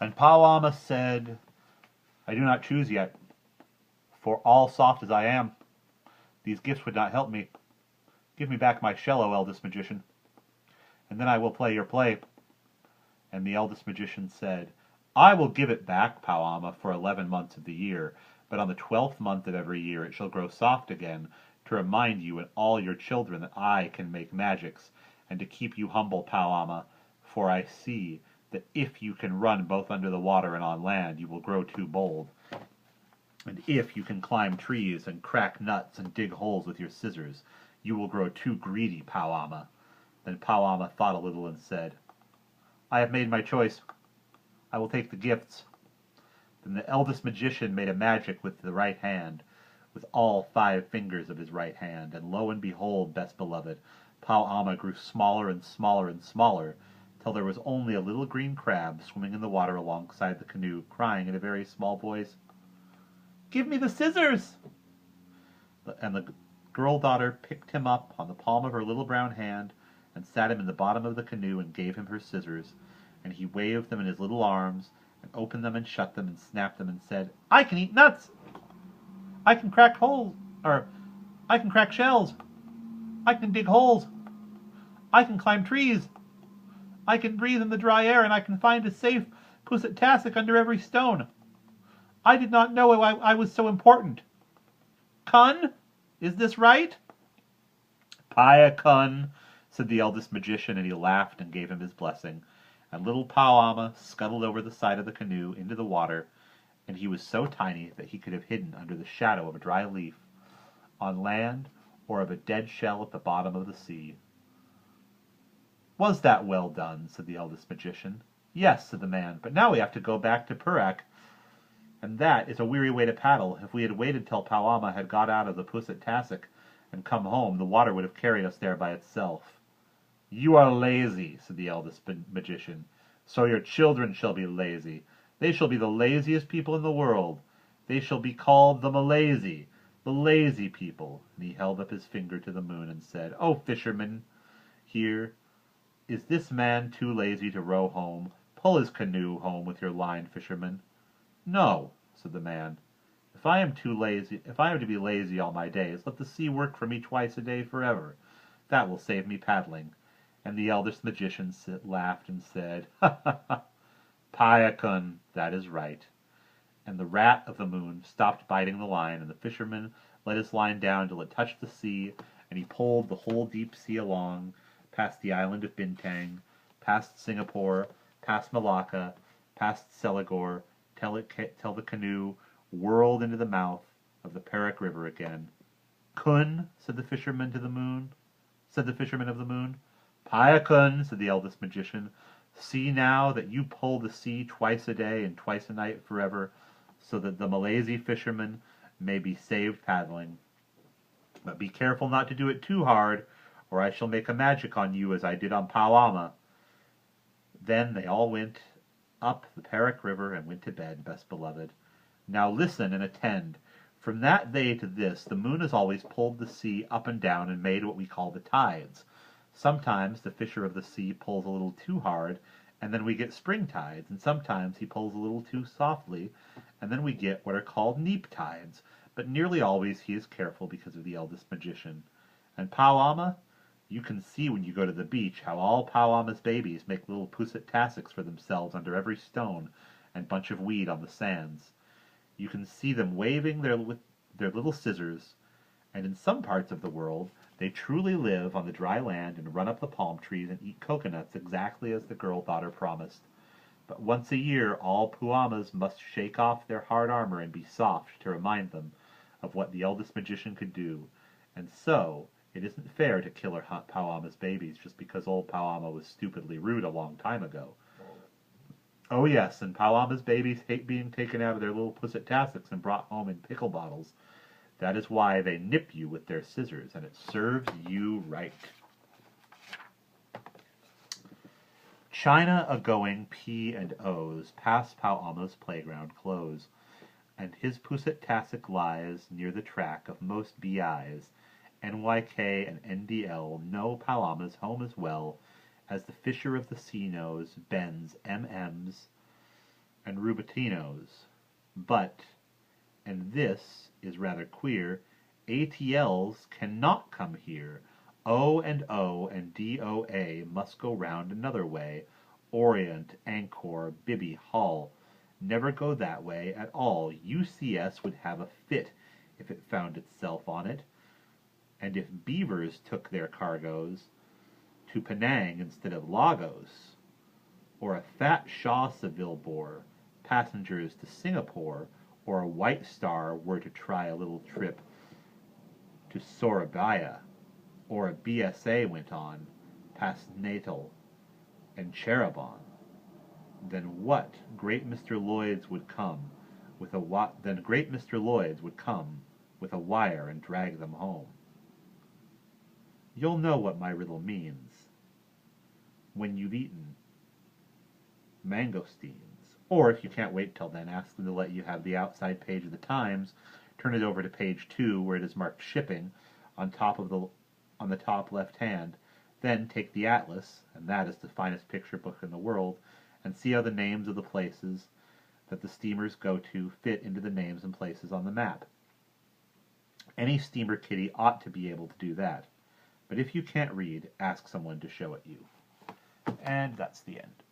And Powama said, I do not choose yet, for all soft as I am, these gifts would not help me. Give me back my shell, O eldest magician, and then I will play your play. And the eldest magician said, I will give it back, Powama, for 11 months of the year, but on the 12th month of every year it shall grow soft again, to remind you and all your children that I can make magics, and to keep you humble, Powama, for I see that if you can run both under the water and on land, you will grow too bold. And if you can climb trees and crack nuts and dig holes with your scissors, you will grow too greedy, Powama. Then Powama thought a little and said, I have made my choice. I will take the gifts. Then the eldest magician made a magic with the right hand, with all 5 fingers of his right hand, and lo and behold, best beloved, Powama grew smaller and smaller and smaller, till there was only a little green crab swimming in the water alongside the canoe, crying in a very small voice, Give me the scissors! And the girl-daughter picked him up on the palm of her little brown hand, and sat him in the bottom of the canoe, and gave him her scissors, and he waved them in his little arms, and opened them and shut them, and snapped them, and said, I can eat nuts! I can crack holes, or I can crack shells! I can dig holes! I can climb trees! I can breathe in the dry air, and I can find a safe pusset-tassock under every stone. I did not know I was so important. Kun, is this right? Paya Kun, said the eldest magician, and he laughed and gave him his blessing. And little Powama scuttled over the side of the canoe into the water, and he was so tiny that he could have hidden under the shadow of a dry leaf on land or of a dead shell at the bottom of the sea. Was that well done? Said the eldest magician. Yes, said the man, but now we have to go back to Purak, and that is a weary way to paddle. If we had waited till Powama had got out of the pusset-tassock and come home, the water would have carried us there by itself. You are lazy, said the eldest magician. So your children shall be lazy. They shall be the laziest people in the world. They shall be called the Malazy, the lazy people. And he held up his finger to the moon and said, O fisherman, here, is this man too lazy to row home? Pull his canoe home with your line, fisherman. No, said the man. If I am to be lazy all my days, let the sea work for me twice a day forever. That will save me paddling. And the eldest magician laughed and said, Ha ha ha, Payakun, that is right. And the rat of the moon stopped biting the line, and the fisherman let his line down till it touched the sea, and he pulled the whole deep sea along, past the island of Bintang, past Singapore, past Malacca, past Selagore, till the canoe whirled into the mouth of the Perak River again. Kun, said the fisherman of the moon. Payakun, said the eldest magician, see now that you pull the sea twice a day and twice a night forever, so that the Malazy fisherman may be saved paddling. But be careful not to do it too hard, or I shall make a magic on you as I did on Powama. Then they all went up the Perak River and went to bed, best beloved. Now listen and attend. From that day to this, the moon has always pulled the sea up and down and made what we call the tides. Sometimes the fisher of the sea pulls a little too hard, and then we get spring tides, and sometimes he pulls a little too softly, and then we get what are called neap tides. But nearly always he is careful because of the eldest magician. And Powama, you can see when you go to the beach how all Powama's babies make little pusset-tassocks for themselves under every stone and bunch of weed on the sands. You can see them waving with their little scissors, and in some parts of the world they truly live on the dry land and run up the palm trees and eat coconuts exactly as the girl-daughter promised. But once a year all Puamas must shake off their hard armor and be soft to remind them of what the eldest magician could do, and so it isn't fair to kill or hunt Powama's babies just because old Powama was stupidly rude a long time ago. Oh yes, and Powama's babies hate being taken out of their little pusset-tassocks and brought home in pickle bottles. That is why they nip you with their scissors, and it serves you right. China a-going P and O's past Powama's playground close, and his pusset-tassock lies near the track of most BIs. NYK and NDL know Powama's home as well as the fisher of the sea knows Ben's MM's and rubatinos. But, and this is rather queer, ATLs cannot come here. O and DOA must go round another way. Orient, Angkor, Bibby, Hull. Never go that way at all. UCS would have a fit if it found itself on it. And if beavers took their cargoes to Penang instead of Lagos, or a fat Shaw Seville bore passengers to Singapore, or a White Star were to try a little trip to Surabaya, or a BSA went on past Natal and Cheribon, then what? Great Mr. Lloyd's would come with a wire and drag them home. You'll know what my riddle means when you've eaten mangosteens. Or if you can't wait till then, ask them to let you have the outside page of the Times. Turn it over to page 2 where it is marked shipping on the top left hand. Then take the atlas, and that is the finest picture book in the world, and see how the names of the places that the steamers go to fit into the names and places on the map. Any steamer kiddie ought to be able to do that. But if you can't read, ask someone to show it you. And that's the end.